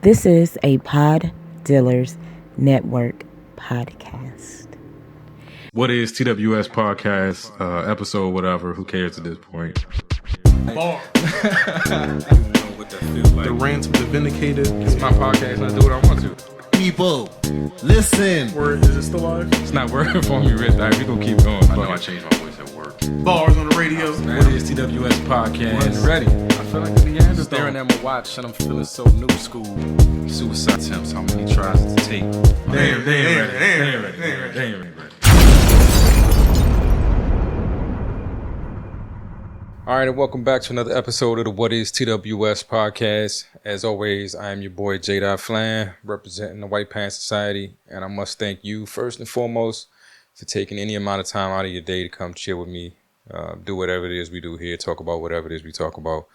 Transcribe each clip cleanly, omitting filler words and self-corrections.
This is a Pod Dealers Network podcast. What is TWS podcast, episode, whatever, who cares at this point? Bar. The rant of the vindicated. It's my podcast and I do what I want to. People, listen. Word, is it still live? It's not working for me, Rich. All right, we gonna keep going. I know I changed my voice at work. Bars on the radio. What is TWS podcast? When ready. I feel like the Neanderthal. Staring at my watch and I'm feeling so new school. Suicide attempts, how many tries to take? They ain't ready. All right, and welcome back to another episode of the What is TWS podcast. As always, I am your boy J. Flan, representing the White Pants Society, and I must thank you first and foremost for taking any amount of time out of your day to come chill with me, do whatever it is we do here, talk about whatever it is we talk about.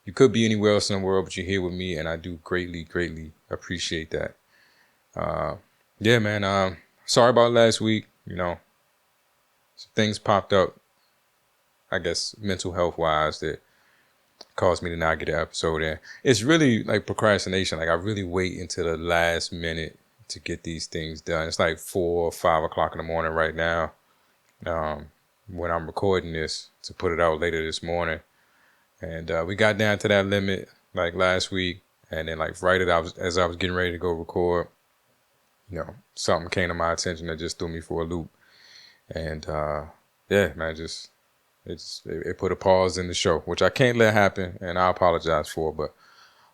You could be anywhere else in the world, but you're here with me, and I do greatly appreciate that. Yeah, man. Sorry about last week. You know, some things popped up, I guess, mental health wise, that caused me to not get an episode in. It's really like procrastination. Like I really wait until the last minute to get these things done. It's like 4 or 5 o'clock in the morning right now, when I'm recording this to put it out later this morning. And we got down to that limit like last week, and then like as I was getting ready to go record, you know, something came to my attention that just threw me for a loop. And yeah, man, it put a pause in the show, which I can't let happen, and I apologize for, but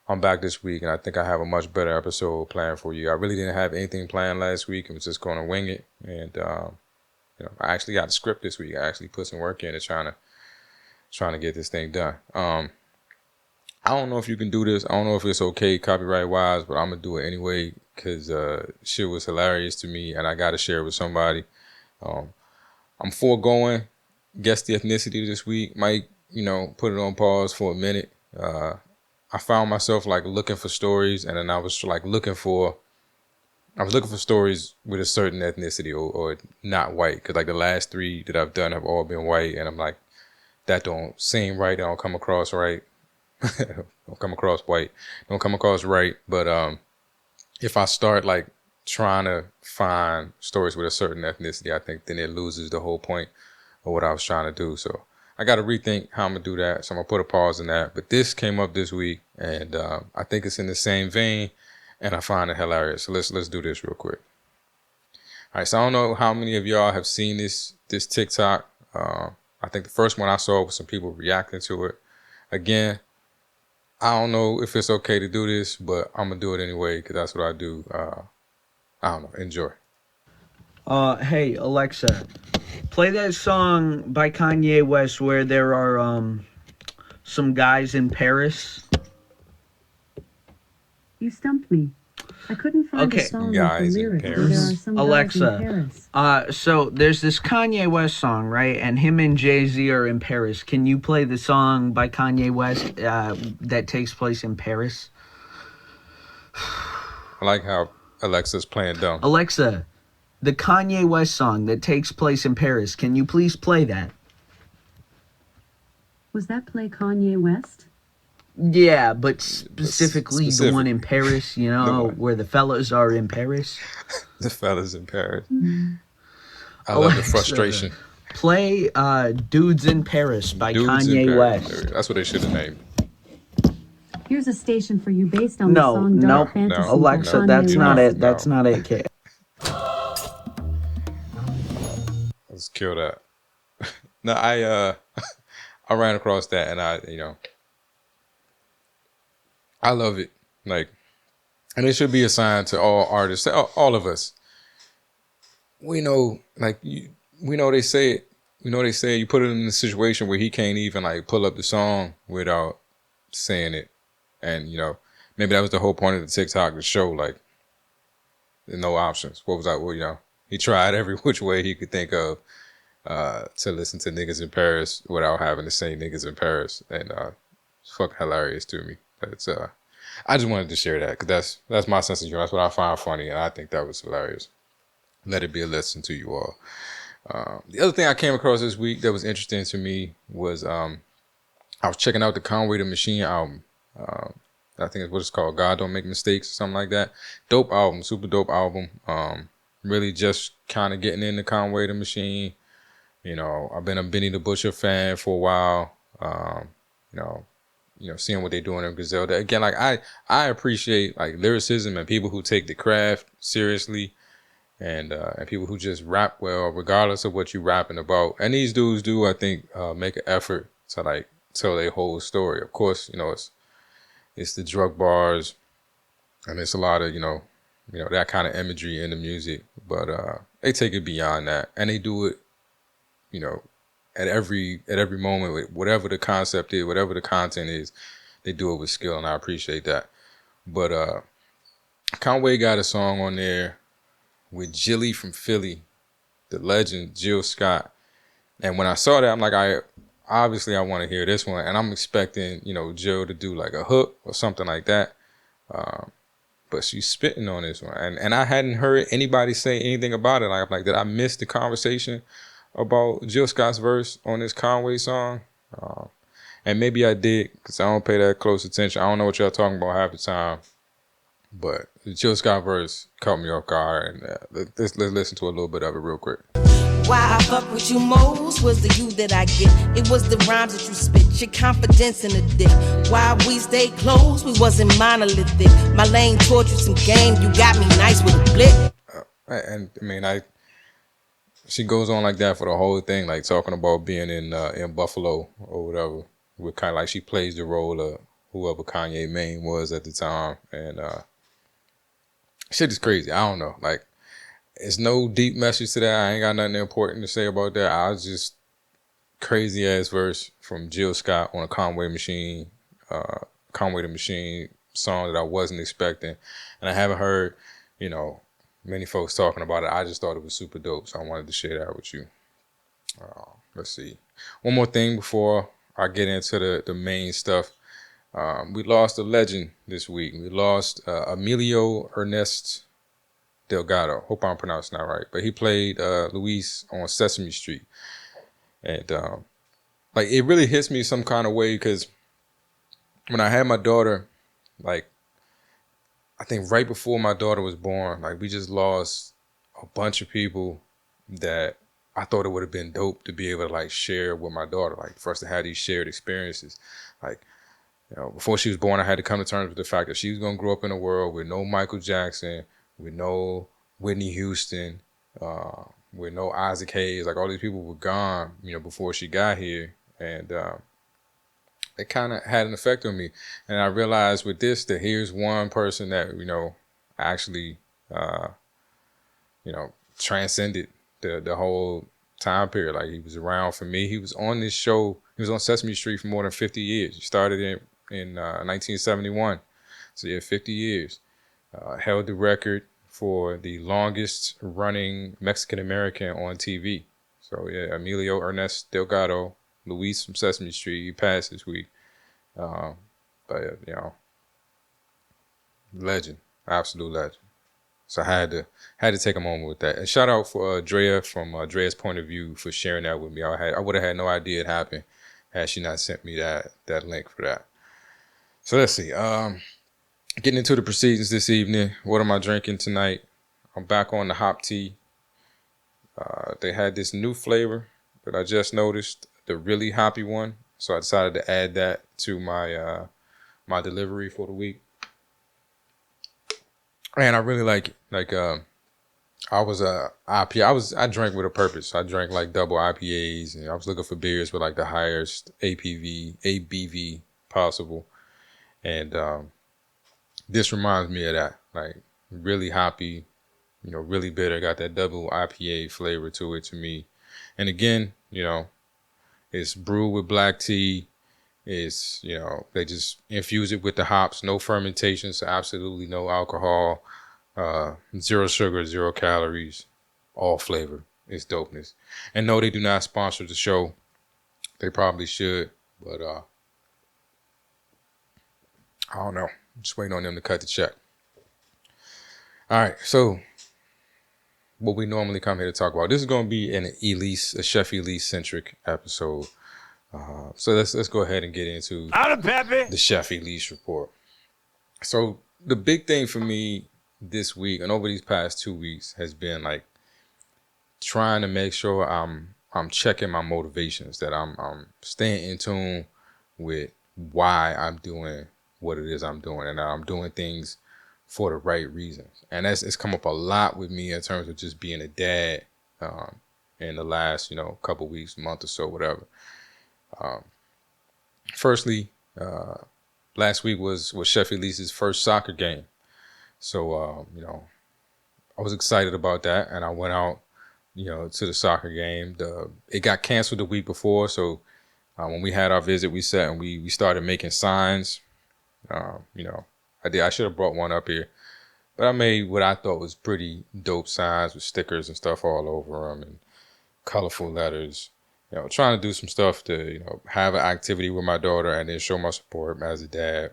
I'm back this week, and I think I have a much better episode planned for you. I really didn't have anything planned last week. I was just going to wing it, and you know, I actually got a script this week. I actually put some work into trying to get this thing done. I don't know if you can do this. I don't know if it's okay copyright-wise, but I'm going to do it anyway because shit was hilarious to me, and I got to share it with somebody. I'm foregoing guess the ethnicity this week. Might, you know, put it on pause for a minute. I found myself like looking for stories, and then I was looking for stories with a certain ethnicity or not white, because like the last 3 that I've done have all been white, and I'm like, that don't seem right. They don't come across right. Don't come across white. Don't come across right. But if I start like trying to find stories with a certain ethnicity, I think then it loses the whole point of what I was trying to do. So I got to rethink how I'm going to do that. So I'm going to put a pause in that. But this came up this week, and I think it's in the same vein, and I find it hilarious. So let's do this real quick. All right, so I don't know how many of y'all have seen this TikTok. I think the first one I saw was some people reacting to it. Again, I don't know if it's okay to do this, but I'm going to do it anyway because that's what I do. I don't know. Enjoy. Hey, Alexa, play that song by Kanye West where there are some guys in Paris. You stumped me. I couldn't find a song Guys with the in lyrics where Paris. there are some Alexa, guys in Paris. So there's this Kanye West song, right? And him and Jay-Z are in Paris. Can you play the song by Kanye West that takes place in Paris? I like how Alexa's playing dumb. Alexa, the Kanye West song that takes place in Paris. Can you please play that? Was that play Kanye West? Yeah, but specifically the one in Paris, you know, where the fellas are in Paris. The fellas in Paris. I love the frustration. Play Dudes in Paris by Dudes in Kanye Paris. West. That's what they should have named. Here's a station for you based on the song Dark Fantasy. No. Alexa, by Kanye that's West. not it. No. That's not it, kid. Let's kill that. No, I ran across that, and I love it. Like, and it should be a sign to all artists, all of us. We know, we know they say it. We know they say you put it in a situation where he can't even like pull up the song without saying it, and you know, maybe that was the whole point of the TikTok to show like there's no options. What was that? Well, you know, he tried every which way he could think of to listen to niggas in Paris without having to say niggas in Paris, and it's fucking hilarious to me. It's I just wanted to share that because that's my sense of humor. That's what I find funny, and I think that was hilarious. Let it be a lesson to you all. The other thing I came across this week that was interesting to me was I was checking out the Conway the Machine album. I think it's what it's called. God Don't Make Mistakes or something like that. Dope album, super dope album. Really just kind of getting into Conway the Machine. You know, I've been a Benny the Butcher fan for a while. Seeing what they're doing in Griselda. Again, like I appreciate like lyricism and people who take the craft seriously, and people who just rap well, regardless of what you're rapping about. And these dudes do, I think, make an effort to like tell their whole story. Of course, you know, it's the drug bars, and it's a lot of, you know, that kind of imagery in the music, but they take it beyond that, and they do it, you know, at every moment, with whatever the concept is, whatever the content is, they do it with skill, and I appreciate that. But Conway got a song on there with Jilly from Philly, the legend Jill Scott, and when I saw that, I'm like, I want to hear this one, and I'm expecting, you know, Jill to do like a hook or something like that. But she's spitting on this one. And I hadn't heard anybody say anything about it. Like, did I miss the conversation about Jill Scott's verse on this Conway song? And maybe I did, because I don't pay that close attention. I don't know what y'all talking about half the time. But the Jill Scott verse caught me off guard. And let's listen to a little bit of it real quick. Why I fuck with you most was the you that I get. It was the rhymes that you spit, your confidence in the dick. Why we stayed close, we wasn't monolithic. My lane taught you some game, you got me nice with a blick. And I mean, she goes on like that for the whole thing, like talking about being in Buffalo or whatever. With kind of like she plays the role of whoever Kanye Maine was at the time, and shit is crazy. I don't know, like. It's no deep message to that. I ain't got nothing important to say about that. I was just crazy ass verse from Jill Scott on a Conway the Machine song that I wasn't expecting. And I haven't heard, you know, many folks talking about it. I just thought it was super dope. So I wanted to share that with you. Let's see. One more thing before I get into the main stuff. We lost a legend this week. We lost Emilio Ernest Delgado. Hope I'm pronouncing that right. But he played Luis on Sesame Street. And like it really hits me some kind of way, because when I had my daughter, like I think right before my daughter was born, like we just lost a bunch of people that I thought it would have been dope to be able to like share with my daughter, like for us to have these shared experiences. Like, you know, before she was born, I had to come to terms with the fact that she was going to grow up in a world with no Michael Jackson, with no Whitney Houston, with no Isaac Hayes. Like all these people were gone, you know, before she got here. And it kind of had an effect on me. And I realized with this that here's one person that, you know, actually, you know, transcended the whole time period. Like he was around for me. He was on this show. He was on Sesame Street for more than 50 years. He started in 1971. So yeah, 50 years. Held the record for the longest running Mexican-American on TV. So yeah, Emilio Ernest Delgado, Luis from Sesame Street, he passed this week. But you know, legend, absolute legend. So I had to take a moment with that. And shout out for Drea from Drea's Point of View for sharing that with me. I would have had no idea it happened had she not sent me that link for that. So let's see. Getting into the proceedings this evening. What am I drinking tonight? I'm back on the hop tea. They had this new flavor that I just noticed, the really hoppy one. So I decided to add that to my my delivery for the week. And I really like it. Like I was IPA. I drank with a purpose. I drank like double IPAs, and I was looking for beers with like the highest ABV possible. And this reminds me of that. Like really hoppy, you know, really bitter. Got that double IPA flavor to it to me. And again, you know, it's brewed with black tea. It's, you know, they just infuse it with the hops, no fermentation, so absolutely no alcohol, 0 sugar, 0 calories, all flavor. It's dopeness. And no, they do not sponsor the show. They probably should, but I don't know. I'm just waiting on them to cut the check. All right, so what we normally come here to talk about. This is going to be a Chef Elise centric episode. So let's go ahead and get into the Chef Elise report. So the big thing for me this week and over these past 2 weeks has been like trying to make sure I'm checking my motivations, that I'm staying in tune with why I'm doing what it is I'm doing, and that I'm doing things for the right reasons. And it's come up a lot with me in terms of just being a dad in the last, couple weeks, month or so, whatever. Firstly, last week was Sheffield Lee's first soccer game. So, I was excited about that, and I went out, to the soccer game. It got canceled the week before, so when we had our visit, we sat and we started making signs. I should have brought one up here, but I made what I thought was pretty dope signs with stickers and stuff all over them and colorful letters. Trying to do some stuff to, have an activity with my daughter and then show my support as a dad.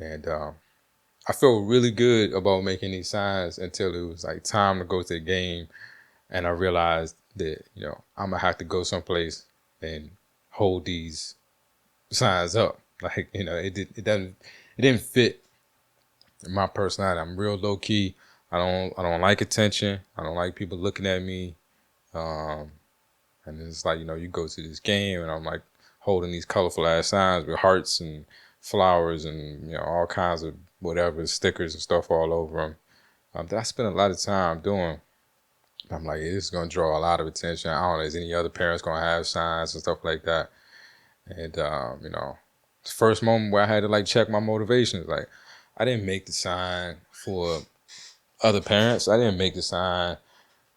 And I felt really good about making these signs until it was like time to go to the game. And I realized that, I'm going to have to go someplace and hold these signs up. Like, it didn't fit my personality. I'm real low key. I don't like attention. I don't like people looking at me. And it's like, you go to this game and I'm like holding these colorful ass signs with hearts and flowers and, all kinds of whatever, stickers and stuff all over them. That I spent a lot of time doing. I'm like, this is going to draw a lot of attention. I don't know, is any other parents going to have signs and stuff like that? And, the first moment where I had to like check my motivations, like I didn't make the sign for other parents. I didn't make the sign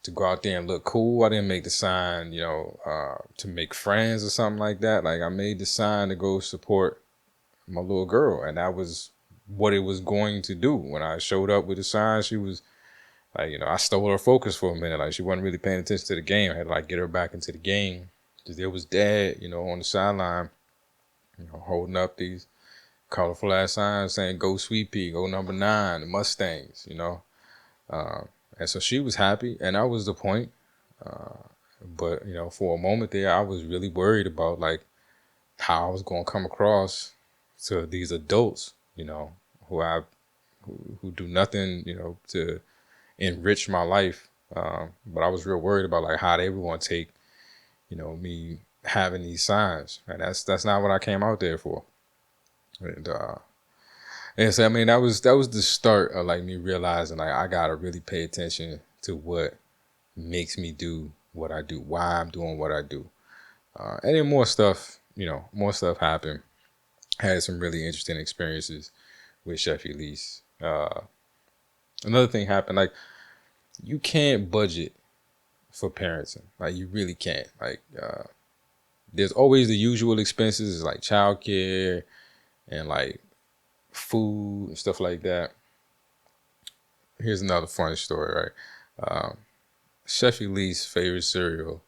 to go out there and look cool. I didn't make the sign, to make friends or something like that. Like I made the sign to go support my little girl. And that was what it was going to do. When I showed up with the sign, she was like, I stole her focus for a minute. Like she wasn't really paying attention to the game. I had to like get her back into the game. Because there was Dad, on the sideline, holding up these colorful ass signs saying, "Go Sweet Pea, go number 9, the Mustangs," And so she was happy, and that was the point. But, for a moment there, I was really worried about like how I was going to come across to these adults, who do nothing, to enrich my life. But I was real worried about like how they were going to take, me having these signs. And that's not what I came out there for. And so, that was the start of like me realizing like I gotta really pay attention to what makes me do what I do, why I'm doing what I do. And then more stuff happened. I had some really interesting experiences with Sheffield Lee's. Another thing happened, like you can't budget for parenting. Like you really can't. Like there's always the usual expenses like childcare and like food and stuff like that. Here's another funny story, right? Sheffield Lee's favorite cereal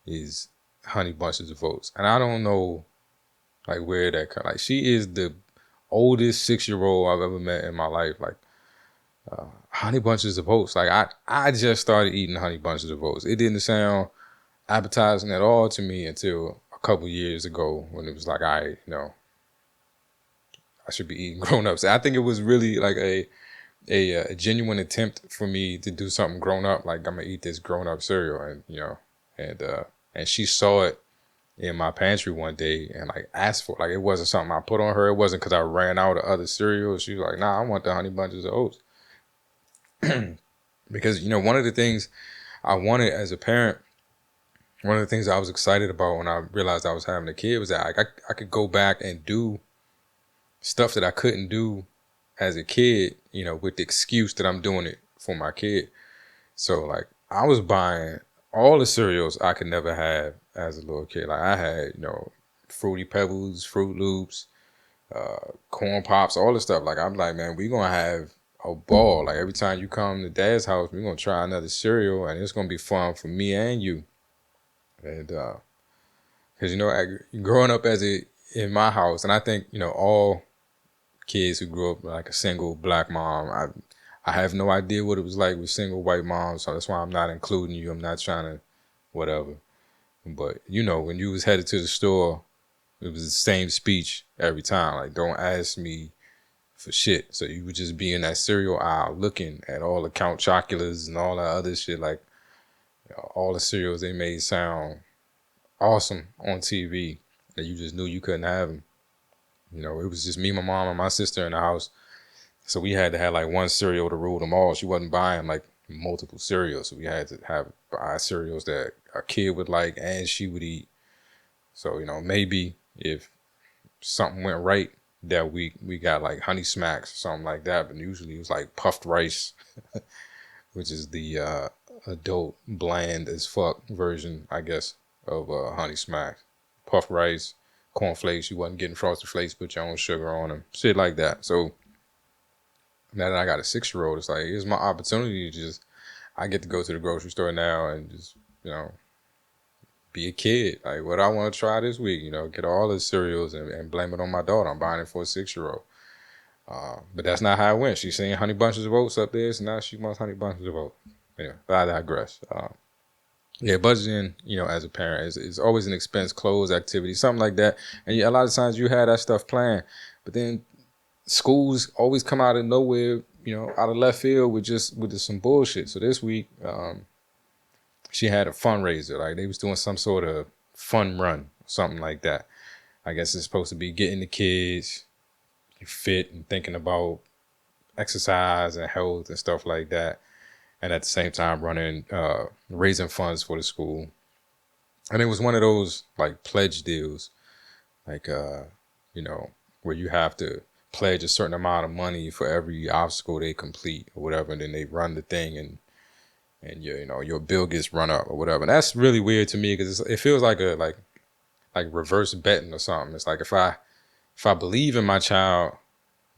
is Honey Bunches of Oats, and I don't know like where that comes. Like she is the oldest 6-year-old I've ever met in my life. Like Honey Bunches of Oats. Like I just started eating Honey Bunches of Oats. It didn't sound appetizing at all to me until a couple years ago when it was like I should be eating grown-ups. I think it was really like a genuine attempt for me to do something grown up. Like I'm gonna eat this grown-up cereal, and she saw it in my pantry one day and like asked for it. Like it wasn't something I put on her. It wasn't because I ran out of other cereals. She was like, "Nah, I want the Honey Bunches of Oats." Because one of the things I wanted as a parent, one of the things I was excited about when I realized I was having a kid was that I could go back and do stuff that I couldn't do as a kid, with the excuse that I'm doing it for my kid. So like I was buying all the cereals I could never have as a little kid. Like I had, Fruity Pebbles, Fruit Loops, Corn Pops, all this stuff. Like I'm like, man, we're going to have a ball. Like every time you come to Dad's house, we're going to try another cereal and it's going to be fun for me and you. And, cause growing up in my house, and I think, all kids who grew up like a single black mom, I have no idea what it was like with single white moms, so that's why I'm not including you. I'm not trying to whatever. But when you was headed to the store, it was the same speech every time. Like, don't ask me for shit. So you would just be in that cereal aisle looking at all the Count Chocula's and all that other shit. Like, you know, all the cereals they made sound awesome on TV, and you just knew you couldn't have them. You know, it was just me, my mom, and my sister in the house. So we had to have like one cereal to rule them all. She wasn't buying like multiple cereals. So we had to buy cereals that our kid would like and she would eat. So, you know, maybe if something went right that week, we got like Honey Smacks or something like that. But usually it was like puffed rice, which is the adult bland as fuck version, I guess, of Honey Smacks. Puffed rice, cornflakes. You wasn't getting Frosted Flakes, put your own sugar on them. Shit like that. So now that I got a 6-year-old, it's like, here's my opportunity to I get to go to the grocery store now and just, you know, be a kid. Like, what I want to try this week, you know, get all the cereals and blame it on my daughter. I'm buying it for a 6-year-old. But that's not how it went. She's seeing Honey Bunches of Oats up there, so now she wants Honey Bunches of Oats. Anyway, but I digress. Yeah, budgeting, you know, as a parent is always an expense, clothes, activity, something like that. And a lot of times you had that stuff planned, but then schools always come out of nowhere, you know, out of left field with just some bullshit. So this week, she had a fundraiser. Like, they was doing some sort of fun run, something like that. I guess it's supposed to be getting the kids fit and thinking about exercise and health and stuff like that. And at the same time raising funds for the school. And it was one of those like pledge deals, like, you know, where you have to pledge a certain amount of money for every obstacle they complete or whatever. And then they run the thing and your bill gets run up or whatever. And that's really weird to me because it feels like like reverse betting or something. It's like if I believe in my child,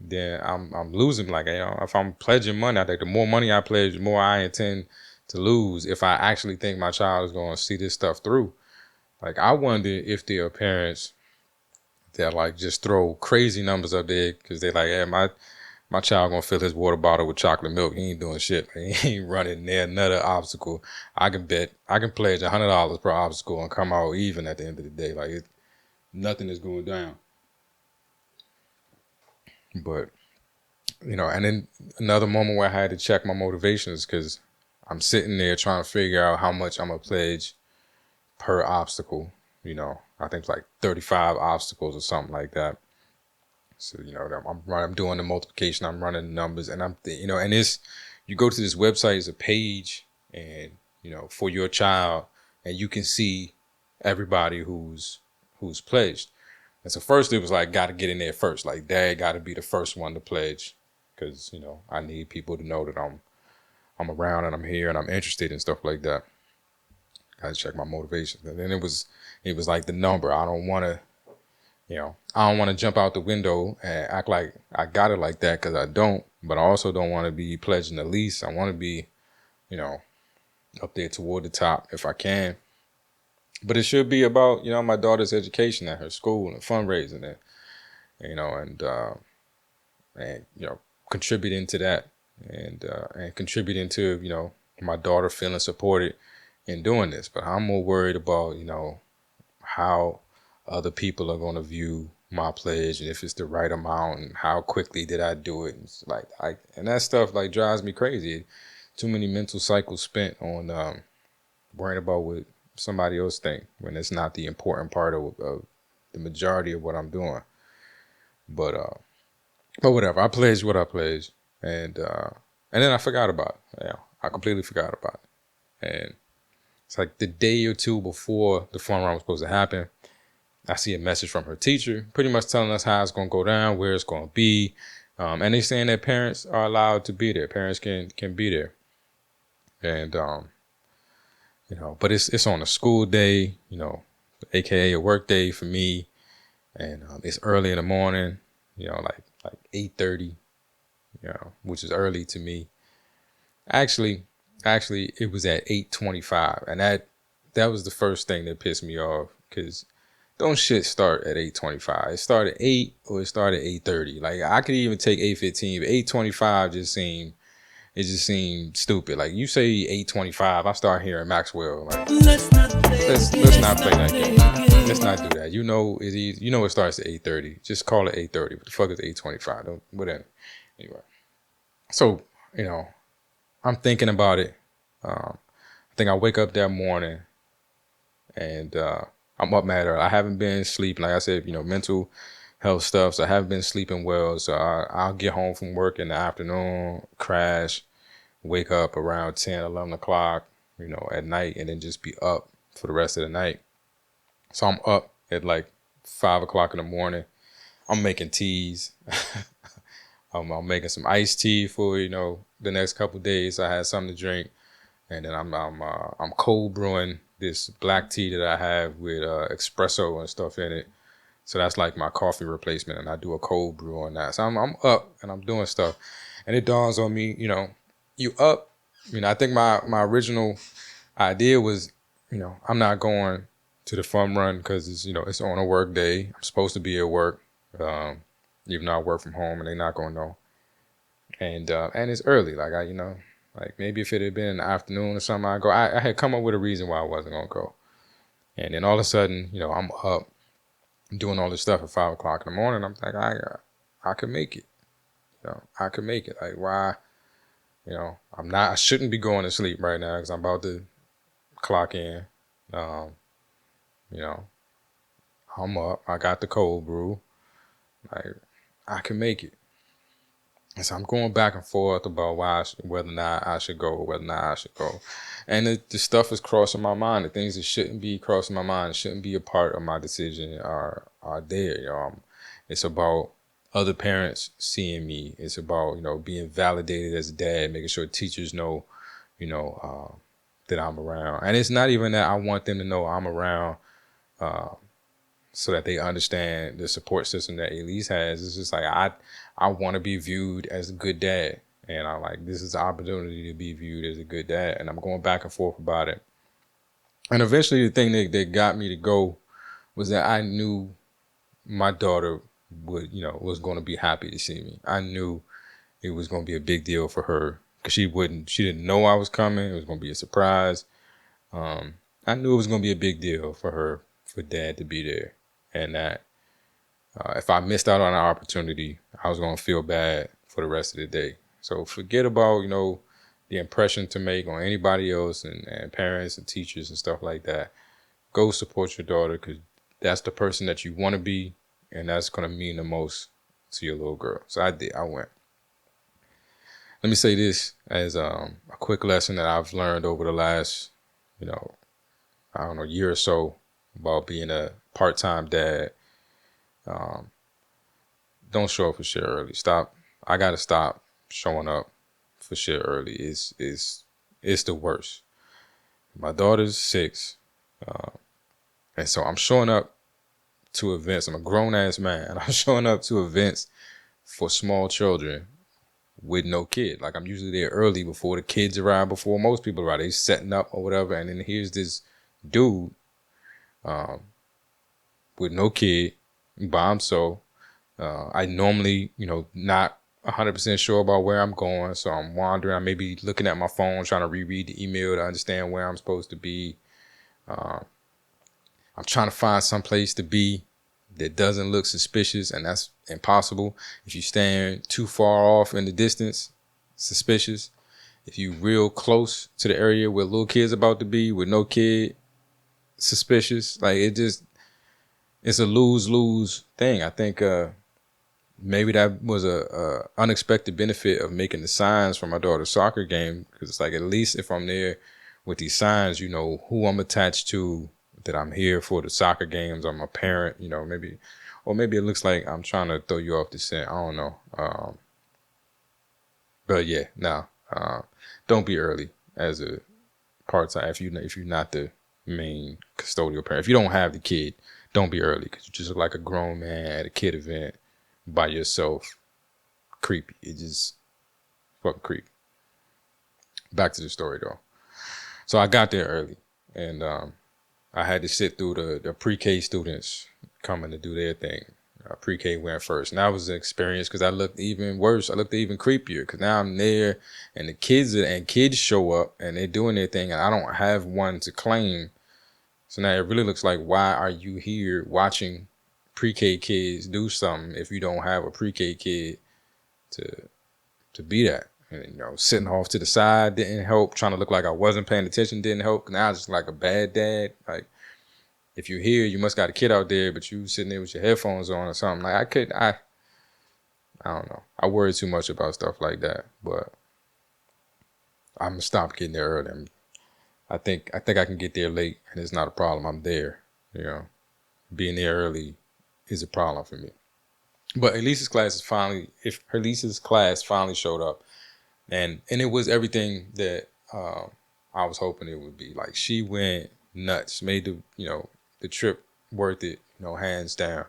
then I'm losing. Like, you know, if I'm pledging money, I think the more money I pledge, the more I intend to lose if I actually think my child is going to see this stuff through. Like, I wonder if there are parents that like just throw crazy numbers up there because they're like, yeah, my child going to fill his water bottle with chocolate milk. He ain't doing shit. Like, he ain't running near another obstacle. I can pledge $100 per obstacle and come out even at the end of the day. Like, nothing is going down. But, you know, and then another moment where I had to check my motivations because I'm sitting there trying to figure out how much I'm going to pledge per obstacle. You know, I think it's like 35 obstacles or something like that. So, you know, I'm doing the multiplication, I'm running the numbers, and and you go to this website, it's a page, and, you know, for your child, and you can see everybody who's pledged. And so first it was like, got to get in there first. Like, dad got to be the first one to pledge because, you know, I need people to know that I'm around and I'm here and I'm interested and stuff like that. Got to check my motivations. And then it was like the number. I don't want to jump out the window and act like I got it like that because I don't. But I also don't want to be pledging the least. I want to be, you know, up there toward the top if I can. But it should be about, you know, my daughter's education at her school and fundraising and, you know, and you know, contributing to that and contributing to, you know, my daughter feeling supported in doing this. But I'm more worried about, you know, how other people are going to view my pledge and if it's the right amount and how quickly did I do it. And it's like, and that stuff like drives me crazy. Too many mental cycles spent on worrying about what somebody else think when it's not the important part of the majority of what I'm doing. But whatever, I pledged what I pledged, and then I forgot about it. Yeah, I completely forgot about it. And it's like the day or two before the fun run was supposed to happen, I see a message from her teacher, pretty much telling us how it's going to go down, where it's going to be, and they saying that parents are allowed to be there. Parents can be there, and you know, but it's on a school day, you know, AKA a work day for me. And it's early in the morning, you know, like 8:30, you know, which is early to me. Actually, it was at 8:25. And that was the first thing that pissed me off because don't shit start at 8:25. It started at 8 or it started at 8:30. Like, I could even take 8:15, but 8:25 just seemed stupid. Like, you say 8:25, I start hearing Maxwell. Like, let's not play let's not play that game. Let's not do that. You know it starts at 8:30. Just call it 8:30. What the fuck is 8:25? Don't whatever. Anyway, so I'm thinking about it. I think I wake up that morning, and I'm up mad early. I haven't been sleeping, like I said, mental health stuff. So I haven't been sleeping well. So I'll get home from work in the afternoon, crash, wake up around 10, 11 o'clock, at night, and then just be up for the rest of the night. So I'm up at like 5 o'clock in the morning. I'm making teas. I'm making some iced tea for, the next couple of days. I had something to drink. And then I'm cold brewing this black tea that I have with espresso and stuff in it. So that's like my coffee replacement, and I do a cold brew on that. So I'm up and I'm doing stuff, and it dawns on me, you up. I think my original idea was, I'm not going to the fun run because it's on a work day. I'm supposed to be at work, even though I work from home, and they're not gonna know. And it's early, like like maybe if it had been in the afternoon or something, I'd go. I had come up with a reason why I wasn't gonna go, and then all of a sudden, I'm up doing all this stuff at 5 o'clock in the morning. I'm like, I could make it. I could make it. Like, why? I shouldn't be going to sleep right now because I'm about to clock in. I'm up. I got the cold brew. Like, I can make it. And so I'm going back and forth about whether or not I should go, And the stuff is crossing my mind. The things that shouldn't be crossing my mind, shouldn't be a part of my decision are there. It's about other parents seeing me. It's about, being validated as a dad, making sure teachers know, that I'm around. And it's not even that I want them to know I'm around so that they understand the support system that Elise has. It's just like, I want to be viewed as a good dad. And I'm like, this is the opportunity to be viewed as a good dad. And I'm going back and forth about it. And eventually the thing that got me to go was that I knew my daughter was going to be happy to see me. I knew it was going to be a big deal for her because she didn't know I was coming. It was going to be a surprise. I knew it was going to be a big deal for her, for dad to be there. And that if I missed out on an opportunity, I was going to feel bad for the rest of the day. So forget about, the impression to make on anybody else and parents and teachers and stuff like that. Go support your daughter because that's the person that you want to be, and that's going to mean the most to your little girl. So I did. I went. Let me say this as a quick lesson that I've learned over the last, year or so about being a part-time dad. Don't show up for shit early. Stop. I got to stop showing up for shit early. It's the worst. My daughter's 6. And so I'm showing up to events. I'm a grown-ass man. And I'm showing up to events for small children with no kid. Like, I'm usually there early before the kids arrive, before most people arrive. They setting up or whatever. And then here's this dude with no kid by himself. I normally, not 100% sure about where I'm going. So I'm wandering. I may be looking at my phone, trying to reread the email to understand where I'm supposed to be. I'm trying to find some place to be that doesn't look suspicious, and that's impossible. If you stand too far off in the distance, suspicious. If you real close to the area where little kid's about to be with no kid, suspicious. Like, it's a lose-lose thing. I think maybe that was a unexpected benefit of making the signs for my daughter's soccer game, because it's like, at least if I'm there with these signs, who I'm attached to, that I'm here for the soccer games. I'm a parent, maybe it looks like I'm trying to throw you off the scent. I don't know. But yeah, no, don't be early as a part-time. If you're not the main custodial parent, if you don't have the kid, don't be early, because you just look like a grown man at a kid event by yourself. Creepy. It just fucking creepy. Back to the story though. So I got there early, and I had to sit through the pre-K students coming to do their thing. Pre-K went first, and that was an experience because I looked even worse. I looked even creepier because now I'm there, and the kids show up and they're doing their thing, and I don't have one to claim So now it really looks like, why are you here watching pre-K kids do something if you don't have a pre-K kid to be that? And, you know, sitting off to the side didn't help. Trying to look like I wasn't paying attention didn't help. Now I just like a bad dad. Like, if you're here, you must got a kid out there, but you sitting there with your headphones on or something. Like, I don't know. I worry too much about stuff like that, but I'm gonna stop getting there early. I think I can get there late, and it's not a problem. I'm there. You know, being there early is a problem for me. But Elise's class finally showed up, and it was everything that I was hoping it would be. Like, she went nuts, made the trip worth it, hands down.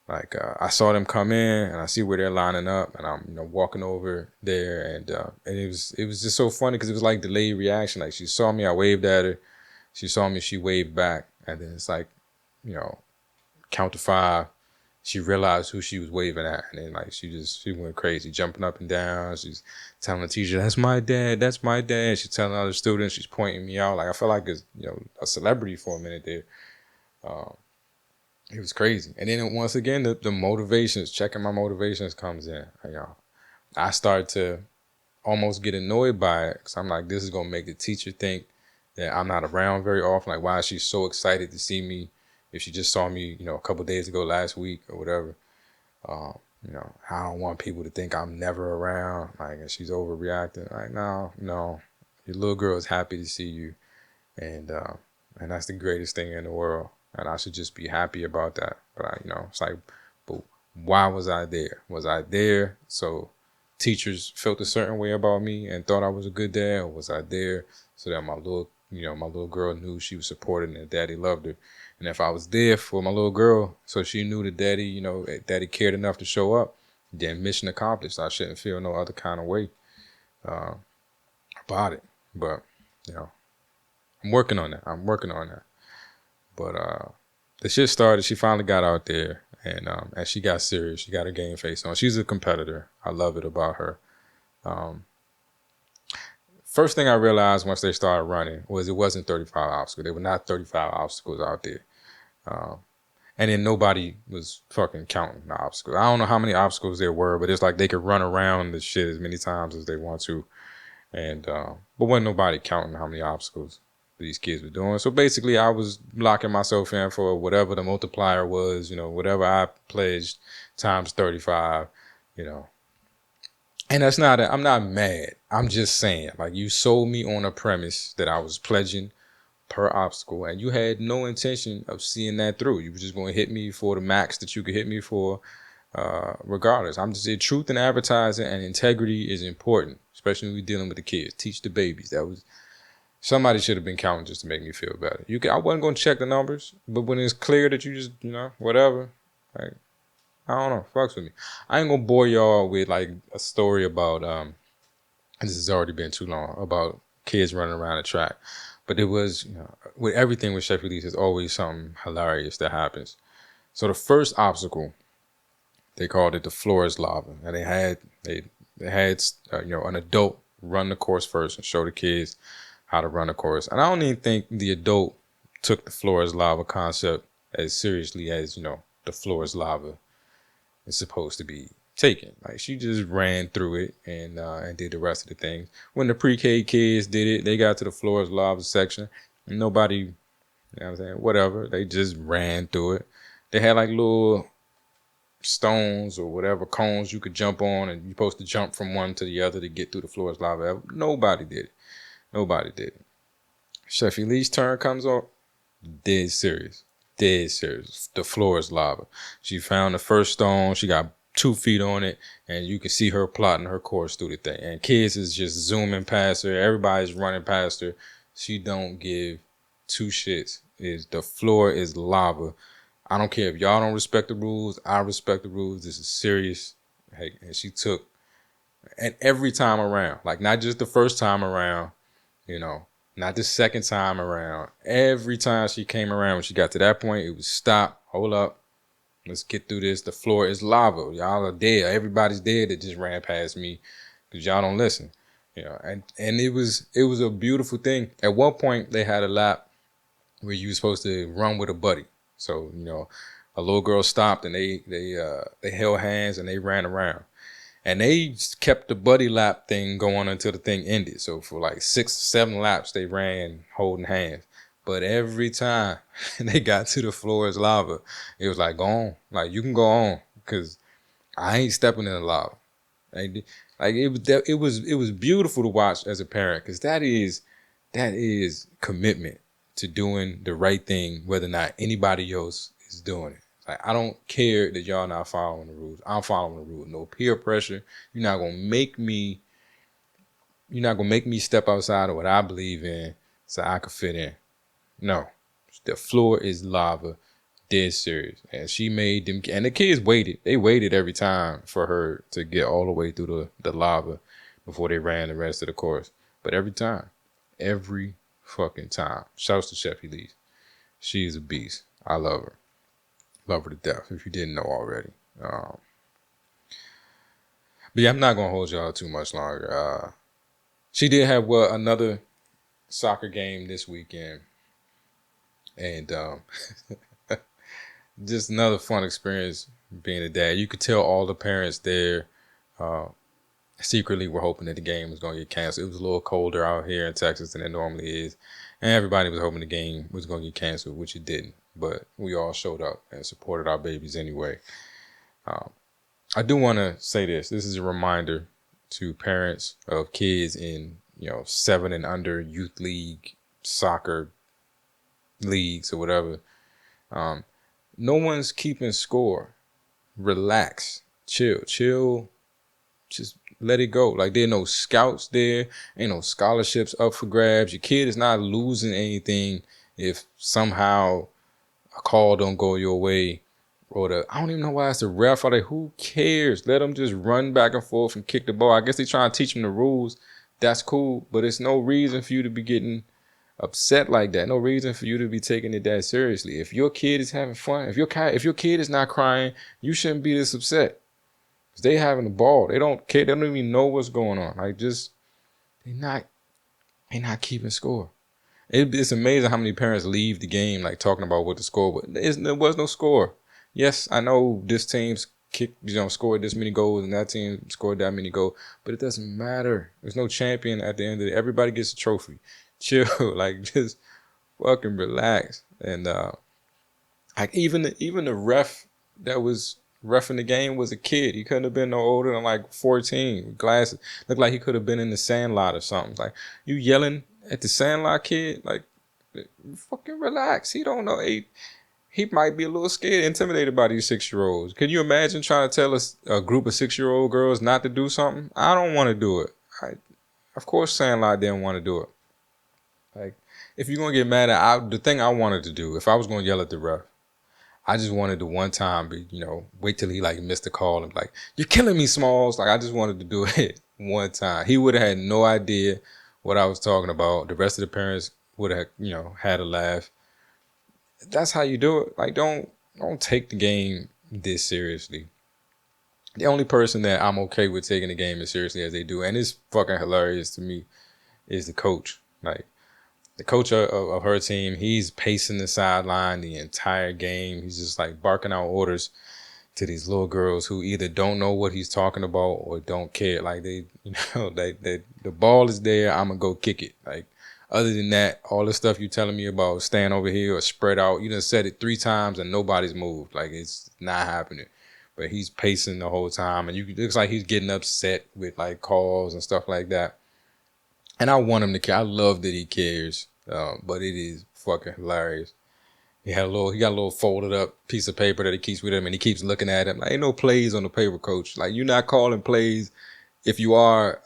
Like, I saw them come in, and I see where they're lining up, and I'm walking over there, and it was just so funny because it was like delayed reaction. Like, she saw me, I waved at her, she saw me, she waved back, and then it's like, count to 5. She realized who she was waving at, and then like she went crazy, jumping up and down. She's telling the teacher, "That's my dad, that's my dad." She's telling other students, she's pointing me out. Like, I felt like a celebrity for a minute there. It was crazy. And then once again, the motivations, checking my motivations comes in. I start to almost get annoyed by it because I'm like, this is gonna make the teacher think that I'm not around very often. Like, why is she so excited to see me? If she just saw me, a couple of days ago, last week or whatever, I don't want people to think I'm never around. Like, and she's overreacting. Like, no, your little girl is happy to see you, and that's the greatest thing in the world. And I should just be happy about that. But it's like, but why was I there? Was I there so teachers felt a certain way about me and thought I was a good dad, or was I there so that my little girl knew she was supported and that daddy loved her? And if I was there for my little girl, so she knew that daddy cared enough to show up, then mission accomplished. I shouldn't feel no other kind of way about it. But, I'm working on that. But the shit started. She finally got out there, and she got serious. She got her game face on. She's a competitor. I love it about her. First thing I realized once they started running was it wasn't 35 obstacles. There were not 35 obstacles out there. And then nobody was fucking counting the obstacles. I don't know how many obstacles there were, but it's like they could run around the shit as many times as they want to. And but wasn't nobody counting how many obstacles these kids were doing. So basically I was locking myself in for whatever the multiplier was, whatever I pledged times 35, And that's not, I'm not mad. I'm just saying, like, you sold me on a premise that I was pledging per obstacle, and you had no intention of seeing that through. You were just going to hit me for the max that you could hit me for, regardless. I'm just saying, truth in advertising and integrity is important, especially when we're dealing with the kids. Teach the babies. Somebody should have been counting just to make me feel better. I wasn't going to check the numbers, but when it's clear that you just, whatever, like, I don't know, fucks with me. I ain't gonna bore y'all with like a story about this has already been too long, about kids running around the track. But it was, with everything with Chef Elise, there's always something hilarious that happens. So the first obstacle, they called it the floor is lava. And they had an adult run the course first and show the kids how to run the course. And I don't even think the adult took the floor is lava concept as seriously as, the floor is lava is supposed to be taken. Like, she just ran through it and did the rest of the things. When the pre-K kids did it, they got to the floor is lava section, and nobody, whatever, they just ran through it. They had like little stones or whatever, cones you could jump on, and you're supposed to jump from one to the other to get through the floor is lava. Nobody did it. Chef Elise's turn comes up, dead serious. The floor is lava. She found the first stone. She got 2 feet on it, and you can see her plotting her course through the thing. And kids is just zooming past her. Everybody's running past her. She don't give 2 shits. The floor is lava. I don't care if y'all don't respect the rules. I respect the rules. This is serious. Hey, and she took, and every time around, like, not just the first time around, not the second time around. Every time she came around, when she got to that point, it was stop, hold up, let's get through this. The floor is lava. Y'all are dead. Everybody's dead that just ran past me because y'all don't listen. And it was a beautiful thing. At one point, they had a lap where you were supposed to run with a buddy. So, a little girl stopped and they held hands and they ran around. And they kept the buddy lap thing going until the thing ended. So for like 6, 7 laps, they ran holding hands. But every time they got to the floor as lava, it was like, go on. Like, you can go on, because I ain't stepping in the lava. It was beautiful to watch as a parent, because that is commitment to doing the right thing, whether or not anybody else is doing it. Like, I don't care that y'all not following the rules. I'm following the rules. No peer pressure. You're not gonna make me step outside of what I believe in so I can fit in. No. The floor is lava. Dead serious. And she made them, and the kids waited. They waited every time for her to get all the way through the lava before they ran the rest of the course. But every fucking time. Shouts to Chef Elise. She's a beast. I love her. Love her to death, if you didn't know already. But yeah, I'm not going to hold y'all too much longer. She did have another soccer game this weekend. And just another fun experience being a dad. You could tell all the parents there secretly were hoping that the game was going to get canceled. It was a little colder out here in Texas than it normally is. And everybody was hoping the game was going to get canceled, which it didn't. But we all showed up and supported our babies anyway. I do want to say this. This is a reminder to parents of kids in, 7 and under youth league, soccer leagues or whatever. No one's keeping score. Relax. Chill. Just let it go. Like, there are no scouts there. Ain't no scholarships up for grabs. Your kid is not losing anything if somehow a call don't go your way, or I don't even know why it's the ref. Like, who cares? Let them just run back and forth and kick the ball. I guess they trying to teach them the rules. That's cool, but it's no reason for you to be getting upset like that. No reason for you to be taking it that seriously. If your kid is having fun, if your kid is not crying, you shouldn't be this upset. Cause they having a ball. They don't care. They don't even know what's going on. Like, just they not keeping score. It's amazing how many parents leave the game like talking about what the score was. There was no score. Yes, I know this team's scored this many goals and that team scored that many goals, but it doesn't matter. There's no champion at the end of it. Everybody gets a trophy. Chill, like, just fucking relax. And like even the ref that was reffing the game was a kid. He couldn't have been no older than like 14. With glasses, looked like he could have been in the Sandlot or something. Like, you yelling at the Sandlot kid, like, fucking relax. He don't know. He might be a little scared, intimidated by these 6-year-olds. Can you imagine trying to tell a group of 6-year-old girls not to do something? I don't want to do it. Of course, Sandlot didn't want to do it. Like, if you're gonna get mad at the thing I wanted to do, if I was gonna yell at the ref, I just wanted to one time, wait till he like missed the call and be like, "You're killing me, Smalls." Like, I just wanted to do it one time. He would have had no idea what I was talking about. The rest of the parents would have, had a laugh. That's how you do it. Like, don't take the game this seriously. The only person that I'm okay with taking the game as seriously as they do, and it's fucking hilarious to me, is the coach. Like, the coach of her team, he's pacing the sideline the entire game. He's just like barking out orders to these little girls who either don't know what he's talking about or don't care. Like, the ball is there, I'm gonna go kick it. Like, other than that, all the stuff you telling me about stand over here or spread out, you done said it 3 times and nobody's moved. Like, it's not happening. But he's pacing the whole time, and it looks like he's getting upset with like calls and stuff like that. And I want him to care. I love that he cares, but it is fucking hilarious. He got a little folded up piece of paper that he keeps with him, and he keeps looking at him. Like, ain't no plays on the paper, coach. Like, you're not calling plays. If you are,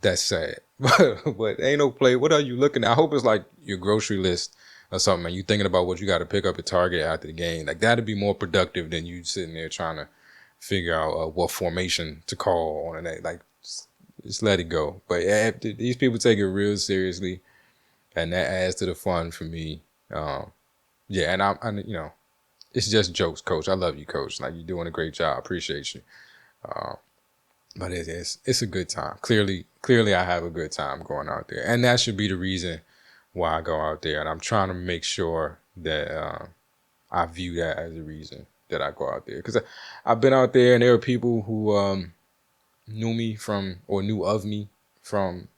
that's sad. But ain't no play. What are you looking at? I hope it's like your grocery list or something, and you thinking about what you got to pick up at Target after the game. Like, that'd be more productive than you sitting there trying to figure out what formation to call on it. Like, just let it go. But these people take it real seriously, and that adds to the fun for me. Yeah, and I it's just jokes, coach. I love you, coach. Like, you're doing a great job. Appreciate you. But it's a good time. Clearly I have a good time going out there. And that should be the reason why I go out there. And I'm trying to make sure that I view that as a reason that I go out there. Because I've been out there and there are people who knew me from, or knew of me from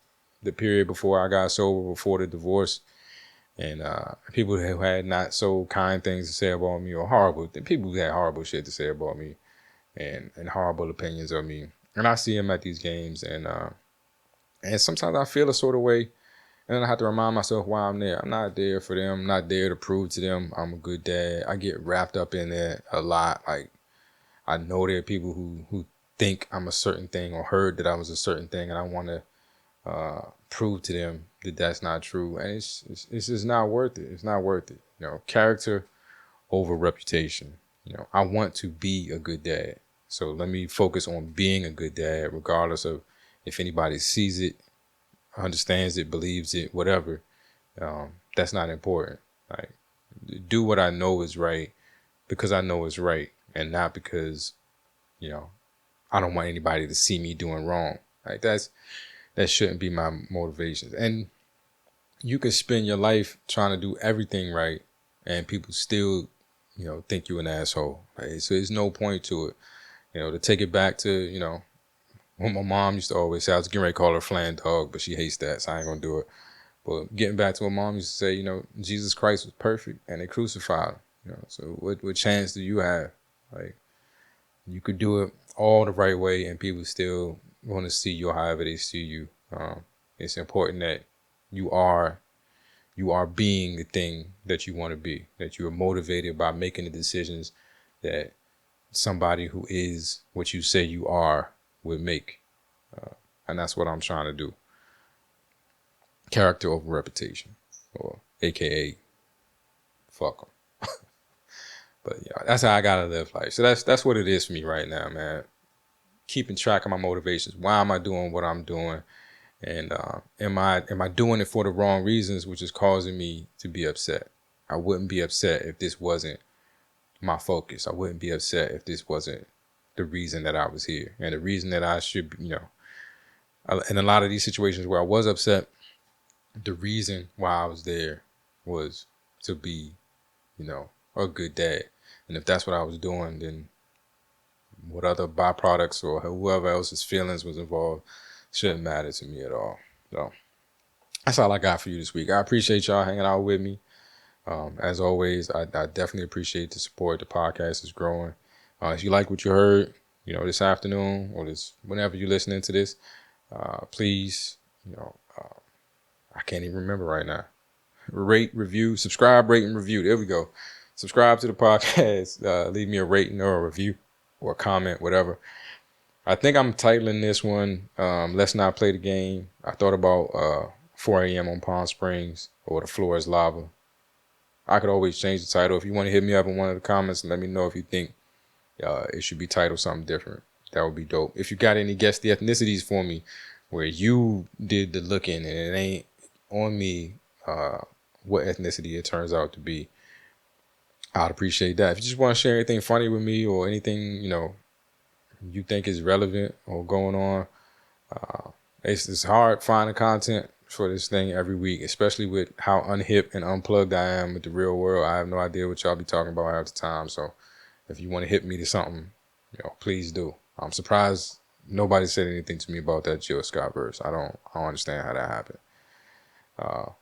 the period before I got sober, before the divorce. And people who had not so kind things to say about me, or horrible, people who had horrible shit to say about me and horrible opinions of me. And I see them at these games, and sometimes I feel a sort of way, and then I have to remind myself why I'm there. I'm not there for them. I'm not there to prove to them I'm a good dad. I get wrapped up in it a lot. Like, I know there are people who think I'm a certain thing, or heard that I was a certain thing, and I want to prove to them that that's not true. And it's just not worth it. It's not worth it. You know, character over reputation. You know, I want to be a good dad. So let me focus on being a good dad, regardless of if anybody sees it, understands it, believes it, whatever. That's not important. Like, do what I know is right because I know it's right, and not because, you know, I don't want anybody to see me doing wrong. Like, that shouldn't be my motivation. And you can spend your life trying to do everything right, and people still, you know, think you're an asshole. Right? So there's no point to it. You know, to take it back to, you know, what my mom used to always say. I was getting ready to call her flan dog, but she hates that, so I ain't gonna do it. But getting back to what mom used to say, you know, Jesus Christ was perfect and they crucified him. You know, so what chance do you have? Like, you could do it all the right way and people still want to see you however they see you. It's important that you are being the thing that you want to be, that you are motivated by making the decisions that somebody who is what you say you are would make. And that's what I'm trying to do. Character over reputation, or AKA fuck them. But yeah, that's how I gotta live life. So that's what it is for me right now, man. Keeping track of my motivations. Why am I doing what I'm doing? And am I doing it for the wrong reasons, which is causing me to be upset? I wouldn't be upset if this wasn't my focus. I wouldn't be upset if this wasn't the reason that I was here. And the reason that I should, you know, in a lot of these situations where I was upset, the reason why I was there was to be, you know, a good dad. And if that's what I was doing, then what other byproducts or whoever else's feelings was involved shouldn't matter to me at all. So that's all I got for you this week. I appreciate y'all hanging out with me. As always, I definitely appreciate the support. The podcast is growing. If you like what you heard, you know, this afternoon or this whenever you're listening to this, please, you know, I can't even remember right now. Rate, review, subscribe, rate, and review. There we go. Subscribe to the podcast. Leave me a rating or a review or a comment, whatever. I think I'm titling this one, Let's Not Play the Game. I thought about 4 a.m. on Palm Springs or The Floor is Lava. I could always change the title. If you want to hit me up in one of the comments and let me know if you think it should be titled something different. That would be dope. If you got any guess the ethnicities for me where you did the looking and it ain't on me what ethnicity it turns out to be, I'd appreciate that. If you just want to share anything funny with me or anything, you know, you think is relevant or going on, it's hard finding content for this thing every week, especially with how unhip and unplugged I am with the real world. I have no idea what y'all be talking about half the time. So if you want to hit me to something, you know, please do. I'm surprised nobody said anything to me about that Jill Scott verse. I don't understand how that happened.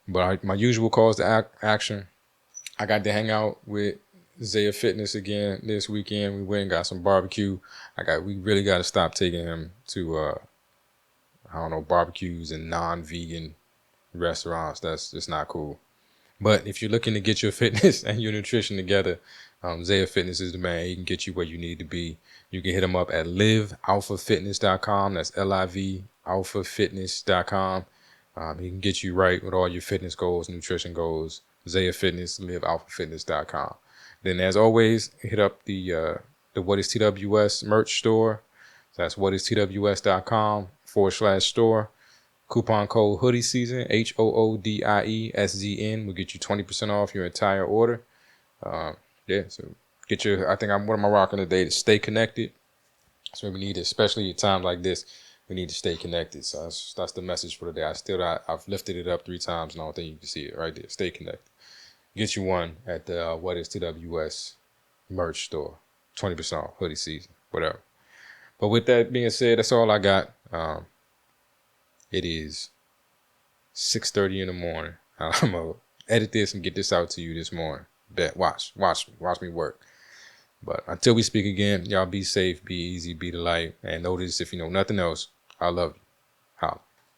But my usual calls to action. I got to hang out with Zaya Fitness again this weekend. We went and got some barbecue. We really got to stop taking him to barbecues and non-vegan restaurants. That's just not cool. But if you're looking to get your fitness and your nutrition together, Zaya Fitness is the man. He can get you where you need to be. You can hit him up at livealphafitness.com. That's LIV alphafitness.com. He can get you right with all your fitness goals, nutrition goals. Zaya Fitness, livealphafitness.com. Then, as always, hit up the What is TWS merch store. So that's whatistws.com/store. Coupon code hoodie season, HOODIESZN, will get you 20% off your entire order. So get your, what am I rocking today? To stay connected. That's what we need, especially at times like this. we need to stay connected. So that's the message for today. I've lifted it up 3 times, and I don't think you can see it right there. Stay connected. Get you one at the What Is TWS merch store. 20% off, hoodie season, whatever. But with that being said, that's all I got. It is 6:30 in the morning. I'm gonna edit this and get this out to you this morning. Bet, watch me work. But until we speak again, y'all be safe, be easy, be the light, and notice if you know nothing else, I love you.